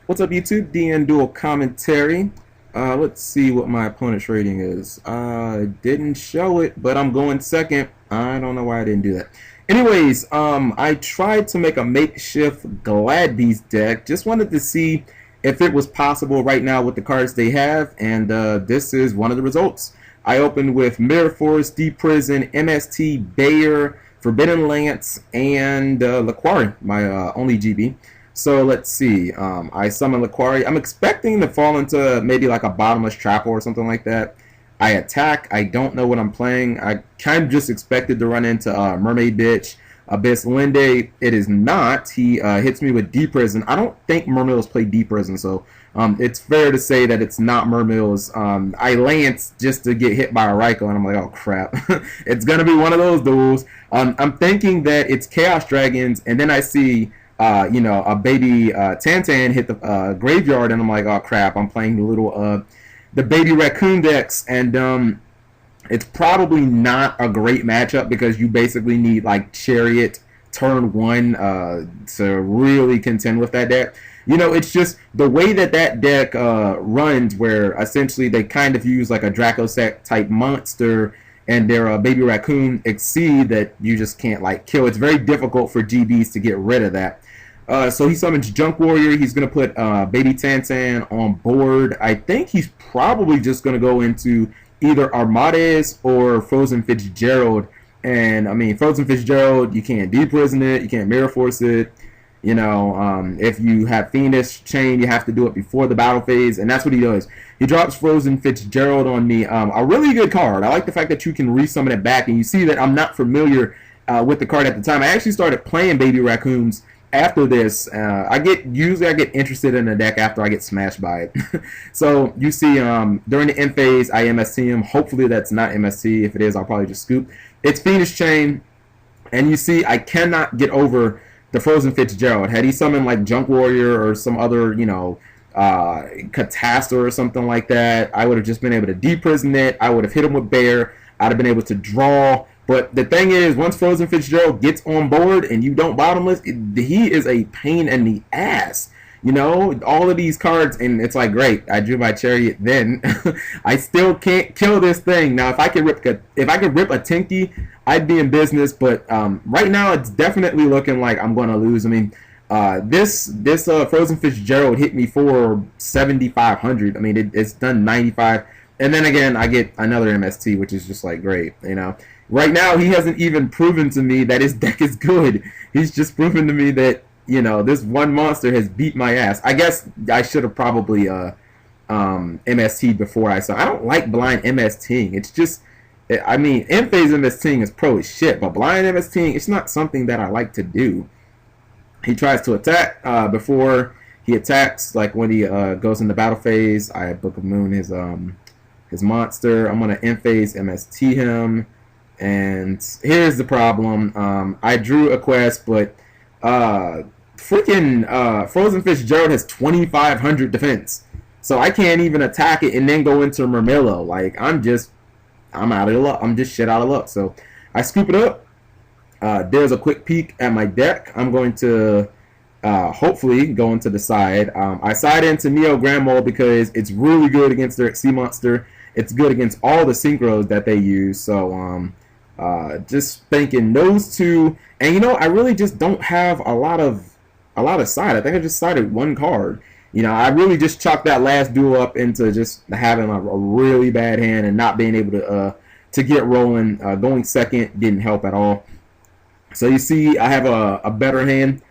What's up, YouTube? DN Duel commentary. Let's see what my opponent's rating is. Didn't show it, but I'm going second. I don't know why I didn't do that. Anyways, I tried to make a makeshift Glad Beast deck. Just wanted to see if it was possible right now with the cards they have, and this is one of the results. I opened with Mirror Force, Deep Prison, MST, Bayer, Forbidden Lance, and Laquari, my only GB. So let's see. I summon Laquari. I'm expecting to fall into maybe like a bottomless trapper or something like that. I attack. I don't know what I'm playing. I kind of just expected to run into Mermaid Bitch, Abyss Linde. It is not. He hits me with Deep Prison. I don't think Mermills play Deep Prison, so it's fair to say that it's not Mermills. I Lance just to get hit by a Raikou, and I'm like, oh crap. It's going to be one of those duels. I'm thinking that it's Chaos Dragons, and then I see a baby Tantan hit the graveyard, and I'm like, oh crap, I'm playing the little the baby Raccoon decks, and it's probably not a great matchup because you basically need like Chariot turn 1 to really contend with that deck. You know, it's just the way that deck runs, where essentially they kind of use like a Dracossack type monster and their baby Raccoon exceed that you just can't like kill. It's very difficult for GBs to get rid of that. So he summons Junk Warrior. He's going to put Baby Tantan on board. I think he's probably just going to go into either Armades or Frozen Fitzgerald. And, I mean, Frozen Fitzgerald, you can't deprison it. You can't Mirror Force it. You know, if you have Fiendish Chain, you have to do it before the battle phase. And that's what he does. He drops Frozen Fitzgerald on me. A really good card. I like the fact that you can resummon it back. And you see that I'm not familiar with the card at the time. I actually started playing Baby Raccoons after this. Usually I get interested in the deck after I get smashed by it. So you see during the end phase I MST him. Hopefully that's not MST. If it is, I'll probably just scoop. It's Fiendish Chain, and you see I cannot get over the Frozen Fitzgerald. Had he summoned like Junk Warrior or some other, you know, Catastor or something like that, I would have just been able to deprison it. I would have hit him with Bear. I'd have been able to draw. But the thing is, once Frozen Fitzgerald gets on board and you don't bottomless, he is a pain in the ass. You know, all of these cards, and it's like, great, I drew my Chariot then. I still can't kill this thing. Now, if I could rip a Tinky, I'd be in business. But right now, it's definitely looking like I'm going to lose. I mean, this Frozen Fitzgerald hit me for 7,500. I mean, it's done 95. And then again, I get another MST, which is just like great, you know. Right now, he hasn't even proven to me that his deck is good. He's just proven to me that, you know, this one monster has beat my ass. I guess I should have probably MST'd before I saw. I don't like blind MSTing. It's just, I mean, end-phase MSTing is pro as shit, but blind MSTing, it's not something that I like to do. He tries to attack before he attacks, like when he goes into battle phase. I Book of Moon his monster. I'm going to end-phase MST him. And here's the problem. I drew a quest, but freaking Frozen Fitzgerald has 2,500 defense. So I can't even attack it and then go into Mermillo. Like, I'm out of luck. I'm just shit out of luck. So I scoop it up. There's a quick peek at my deck. I'm going to hopefully go into the side. I side into Neo Grandmole because it's really good against their Sea Monster. It's good against all the synchros that they use. So just thinking those two, and you know, I really just don't have a lot of side. I think I just sided one card. You know, I really just chalked that last duel up into just having a really bad hand and not being able to get rolling. Going second didn't help at all. So you see, I have a better hand.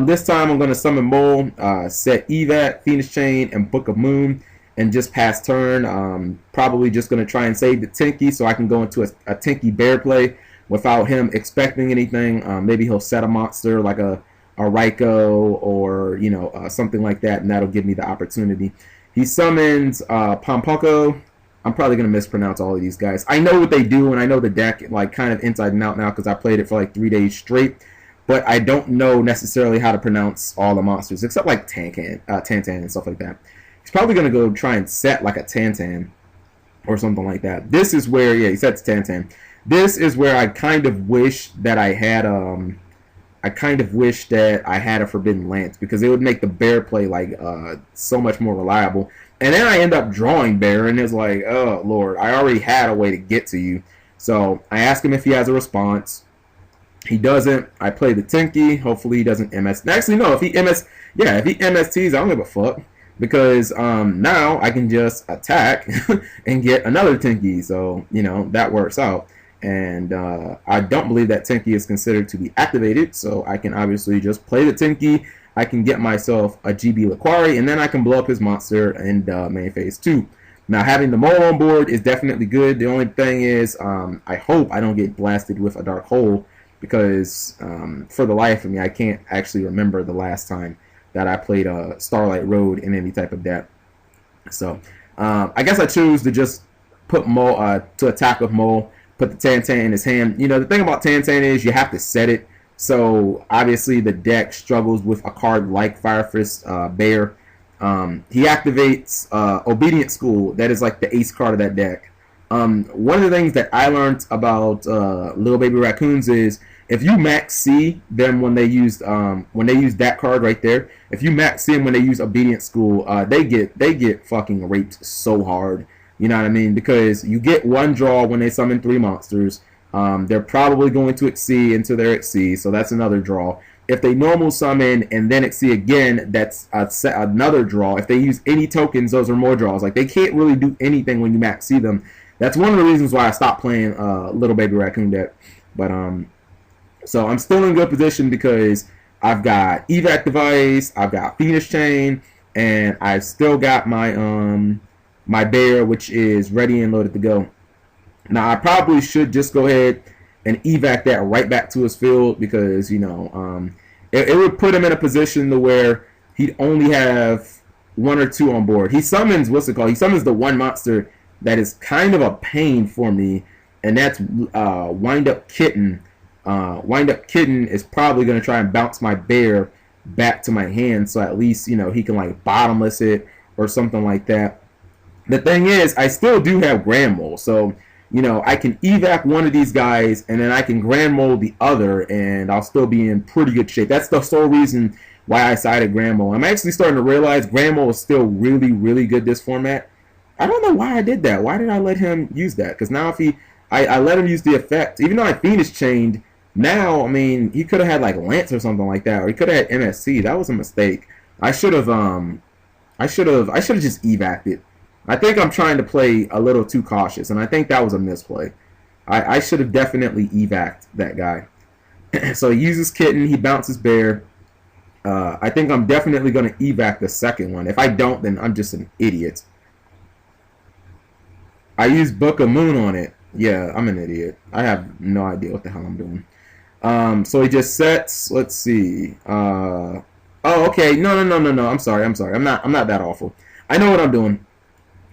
This time I'm going to summon Mole, set Evat, Fiendish Chain, and Book of Moon, and just pass turn. Probably just going to try and save the Tinky so I can go into a Tinky Bear play without him expecting anything. Maybe he'll set a monster like a Raikou or, you know, something like that, and that'll give me the opportunity. He summons Pompoko. I'm probably going to mispronounce all of these guys. I know what they do, and I know the deck like kind of inside and out now because I played it for like 3 days straight. But I don't know necessarily how to pronounce all the monsters, except like Tantan and stuff like that. He's probably going to go try and set like a Tantan or something like that. This is where, yeah, he sets Tantan. This is where I kind of wish that I had I kind of wish that I had a Forbidden Lance because it would make the bear play like so much more reliable. And then I end up drawing bear, and it's like, oh Lord, I already had a way to get to you. So I ask him if he has a response. He doesn't. I play the Tinky. Hopefully he doesn't MS. Actually, no. If he MSTs, I don't give a fuck because now I can just attack and get another Tinky. So that works out. And I don't believe that Tinky is considered to be activated, so I can obviously just play the Tinky. I can get myself a GB Laquari, and then I can blow up his monster in main phase 2. Now, having the mole on board is definitely good. The only thing is, I hope I don't get blasted with a Dark Hole, because for the life of me, I can't actually remember the last time that I played a Starlight Road in any type of deck. So, I guess I choose to just put Mole, to attack with Mole, put the Tantan in his hand. The thing about Tantan is you have to set it. So obviously the deck struggles with a card like Firefist Bear. He activates Obedient School. That is like the ace card of that deck. One of the things that I learned about Little Baby Racoons is if you max C them when they use that card right there, if you max C them when they use Obedient School, they get fucking raped so hard. You know what I mean? Because you get one draw when they summon 3 monsters. They're probably going to Exceed until they're Exceed, so that's another draw. If they normal summon and then Exceed again, that's another draw. If they use any tokens, those are more draws. Like, they can't really do anything when you max C them. That's one of the reasons why I stopped playing Little Baby Raccoon deck. But so I'm still in good position because I've got Evac Device, I've got Phoenix Chain, and I've still got my bear, which is ready and loaded to go. Now, I probably should just go ahead and evac that right back to his field because, it would put him in a position to where he'd only have 1 or 2 on board. He summons, He summons the one monster that is kind of a pain for me, and that's Wind Up Kitten. Wind Up Kitten is probably going to try and bounce my bear back to my hand, so at least, he can, like, bottomless it or something like that. The thing is, I still do have Grand Mole, so, I can evac one of these guys, and then I can Grand Mole the other, and I'll still be in pretty good shape. That's the sole reason why I sided Grand Mole. I'm actually starting to realize Grand Mole is still really, really good this format. I don't know why I did that. Why did I let him use that? Because now if I let him use the effect, even though I Phoenix Chained, now, I mean, he could have had, like, Lance or something like that, or he could have had MSC. That was a mistake. I should have just evac'd it. I think I'm trying to play a little too cautious, and I think that was a misplay. I should have definitely evac'd that guy. So he uses Kitten, he bounces Bear. I think I'm definitely going to evac the second one. If I don't, then I'm just an idiot. I used Book of Moon on it. Yeah, I'm an idiot. I have no idea what the hell I'm doing. So he just sets, let's see. Oh, okay. No. I'm sorry. I'm not that awful. I know what I'm doing.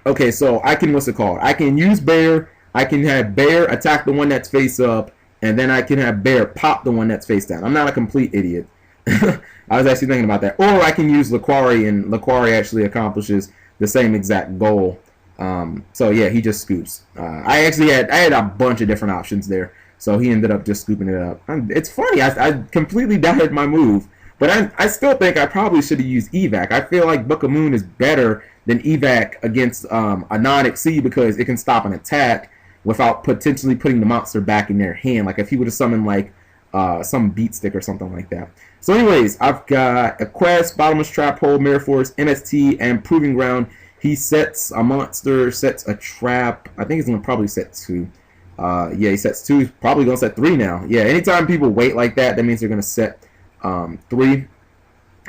Okay, so I can, I can use Bear, I can have Bear attack the one that's face up, and then I can have Bear pop the one that's face down. I'm not a complete idiot. I was actually thinking about that. Or I can use Laquari, and Laquari actually accomplishes the same exact goal. So yeah, he just scoops. I had a bunch of different options there, so he ended up just scooping it up. It's funny, I completely doubted my move, but I still think I probably should have used Evac. I feel like Book of Moon is better than Evac against a non-Exceed because it can stop an attack without potentially putting the monster back in their hand. Like if he would have summoned like some Beat Stick or something like that. So anyways, I've got a Quest, Bottomless Trap Hole, Mirror Force, MST, and Proving Ground. He sets a monster, sets a trap. I think he's going to probably set 2. Yeah, he sets 2. He's probably going to set 3 now. Yeah, anytime people wait like that, that means they're going to set 3.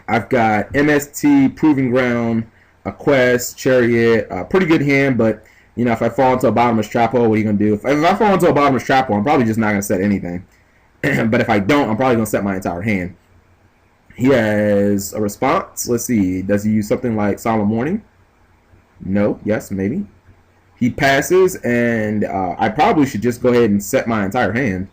I've got MST, Proving Ground, a Quest, Chariot, pretty good hand, but, if I fall into a Bottomless Trap Hole, what are you going to do? If I fall into a Bottomless Trap Hole, I'm probably just not going to set anything. But if I don't, I'm probably going to set my entire hand. He has a response. Let's see. Does he use something like Solemn Warning? No. Yes, maybe. He passes, and I probably should just go ahead and set my entire hand.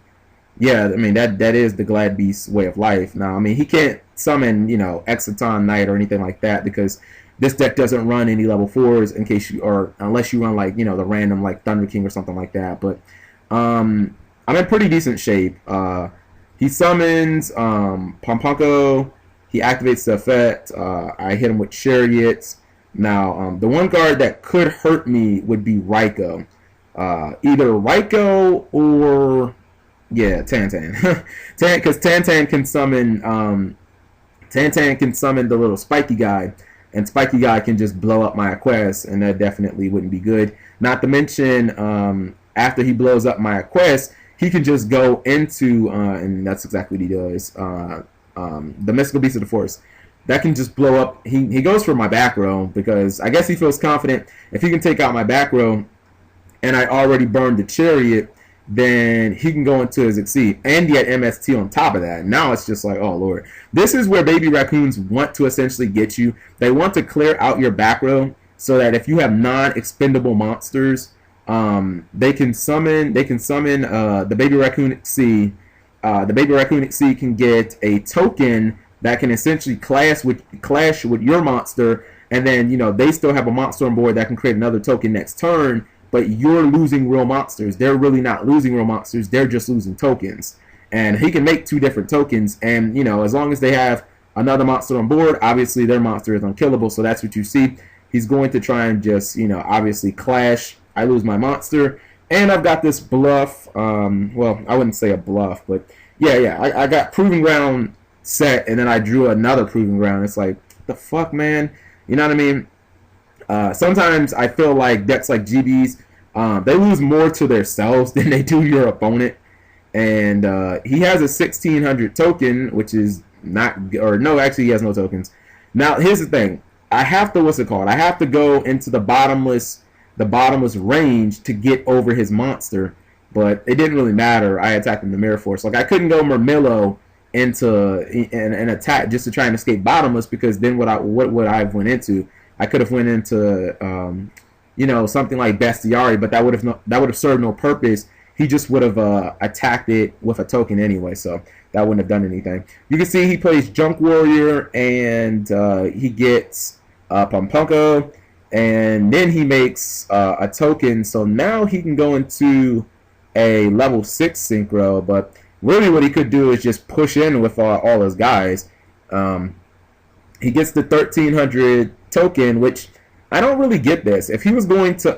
Yeah, I mean, that is the Glad Beast's way of life. Now, I mean, he can't summon, Exciton Knight or anything like that because this deck doesn't run any level 4s unless you run, like, the random, like, Thunder King or something like that. But I'm in pretty decent shape. he summons Pompunko. He activates the effect. I hit him with Chariots. Now, the one card that could hurt me would be Raikou. Either Raikou or, yeah, Tantan. Because Tantan can summon the little spiky guy, and spiky guy can just blow up my quest, and that definitely wouldn't be good. Not to mention, after he blows up my quest, he can just go into, and that's exactly what he does, the Mystical Beast of the Forest. That can just blow up. He goes for my back row, because I guess he feels confident if he can take out my back row, and I already burned the Chariot, then he can go into his Exceed. And he had MST on top of that. Now it's just like, oh, Lord. This is where Baby Raccoons want to essentially get you. They want to clear out your back row so that if you have non-expendable monsters, they can summon the Baby Raccoon Exceed. The Baby Raccoon Exceed can get a token that can essentially clash with your monster, and then, you know, they still have a monster on board that can create another token next turn, but you're losing real monsters. They're really not losing real monsters. They're just losing tokens. And he can make 2 different tokens, and, you know, as long as they have another monster on board, obviously their monster is unkillable, so that's what you see. He's going to try and just, you know, obviously clash. I lose my monster, and I've got this bluff. Well, I wouldn't say a bluff, but yeah, I got Proving Ground set, and then I drew another Proving Ground. It's like, the fuck, man? You know what I mean? Sometimes I feel like decks like GBs, they lose more to themselves than they do your opponent. And he has a 1600 token, which is not, or no, actually he has no tokens. Now, here's the thing. I have to, what's it called? I have to go into the bottomless range to get over his monster. But it didn't really matter. I attacked him the Mirror Force. Like, I couldn't go Murmillo into an attack just to try and escape bottomless, because then what would I have went into? I could have went into you know, something like Bestiari, but that would have served no purpose. He just would have attacked it with a token anyway, so that wouldn't have done anything. You can see he plays Junk Warrior, and he gets Pompunko, and then he makes a token, so now he can go into a level 6 Synchro, but really what he could do is just push in with all his guys. He gets the 1300 token, which I don't really get this. If he was going to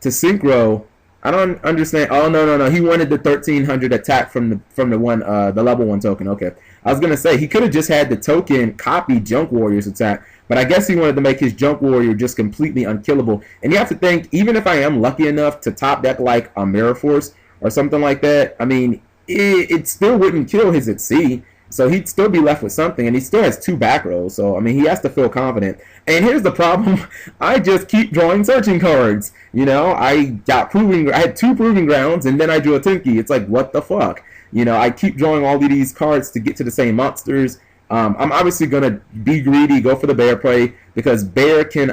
Synchro, I don't understand. Oh, no. He wanted the 1300 attack from the level 1 token. Okay. I was going to say, he could have just had the token copy Junk Warrior's attack, but I guess he wanted to make his Junk Warrior just completely unkillable. And you have to think, even if I am lucky enough to top deck like a Mirror Force or something like that, I mean, it still wouldn't kill his Exceed. So he'd still be left with something, and he still has 2 back rows. So, I mean, he has to feel confident. And here's the problem. I just keep drawing searching cards. You know, I had 2 Proving Grounds, and then I drew a Tinky. It's like, what the fuck? You know, I keep drawing all of these cards to get to the same monsters. I'm obviously going to be greedy, go for the Bear play, because Bear can,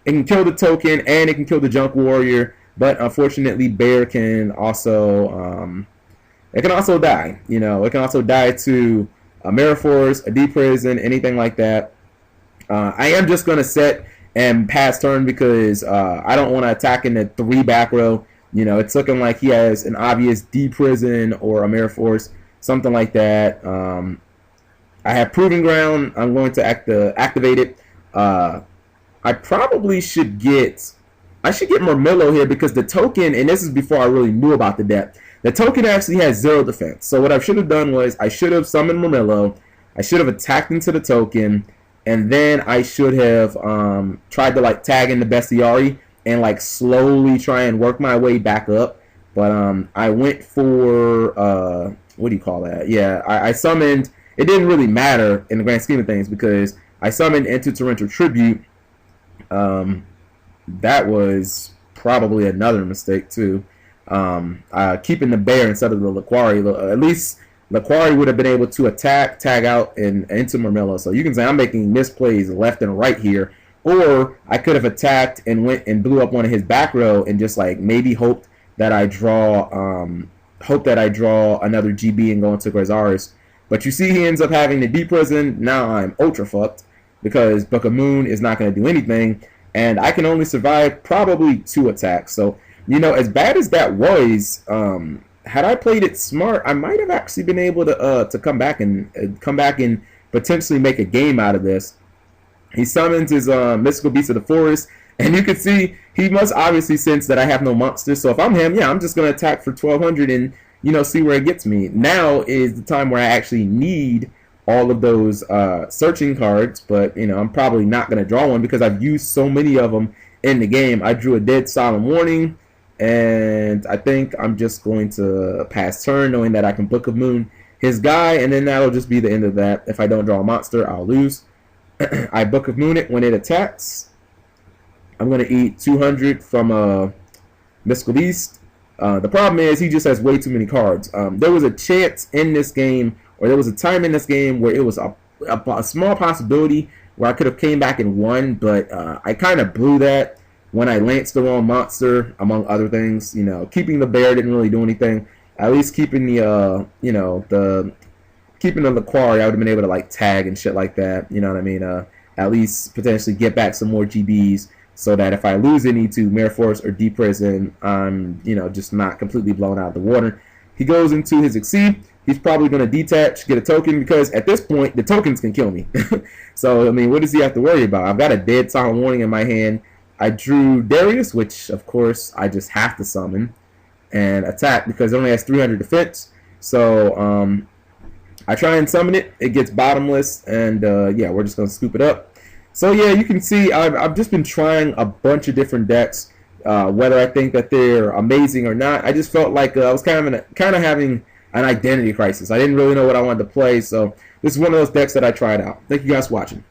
it can kill the token, and it can kill the Junk Warrior. But unfortunately, Bear can also... it can also die, you know. It can also die to a Mirror Force, a Deep Prison, anything like that. I am just going to set and pass turn because I don't want to attack in the 3 back row. You know, it's looking like he has an obvious Deep Prison or a Mirror Force, something like that. I have Proving Ground. I'm going to activate it. I probably should get... Murmillo here because the token, and this is before I really knew about the deck, the token actually has 0 defense. So what I should have done was I should have summoned Murmillo, I should have attacked into the token, and then I should have tried to like tag in the Bestiari and like slowly try and work my way back up. But I went for what do you call that? Yeah, I summoned. It didn't really matter in the grand scheme of things because I summoned into Torrential Tribute. That was probably another mistake too. Keeping the Bear instead of the Laquari. At least Laquari would have been able to attack, tag out, and into Murmillo. So you can say I'm making misplays left and right here. Or I could have attacked and went and blew up one of his back row and just like maybe hoped that I draw another GB and go into Grazaris. But you see he ends up having the Deep Prison. Now I'm ultra fucked because Book of Moon is not going to do anything. And I can only survive probably 2 attacks. So, you know, as bad as that was, had I played it smart, I might have actually been able to come back and potentially make a game out of this. He summons his mystical beast of the forest, and you can see he must obviously sense that I have no monsters. So if I'm him, yeah, I'm just gonna attack for 1200 and see where it gets me. Now is the time where I actually need all of those searching cards, but I'm probably not gonna draw one because I've used so many of them in the game. I drew a dead silent warning, and I think I'm just going to pass turn, knowing that I can Book of Moon his guy, and then that'll just be the end of that. If I don't draw a monster, I'll lose. I Book of Moon it when it attacks. I'm going to eat 200 from a Mystical Beast. The problem is he just has way too many cards. There was a chance in this game, or there was a time in this game where it was a small possibility where I could have came back and won, but I kind of blew that when I lanced the wrong monster, among other things. Keeping the bear didn't really do anything. At least keeping the keeping the Laquari, I would have been able to like tag and shit like that. You know what I mean? At least potentially get back some more GBs, so that if I lose any to Mare Force or Deep Prison, I'm just not completely blown out of the water. He goes into his Exceed. He's probably going to detach, get a token, because at this point the tokens can kill me. So I mean, what does he have to worry about? I've got a dead silent warning in my hand. I drew Darius, which of course I just have to summon and attack because it only has 300 defense. So I try and summon it. It gets bottomless, and yeah, we're just gonna scoop it up. So yeah, you can see I've just been trying a bunch of different decks. Whether I think that they're amazing or not, I just felt like I was kind of having an identity crisis. I didn't really know what I wanted to play, so this is one of those decks that I tried out. Thank you guys for watching.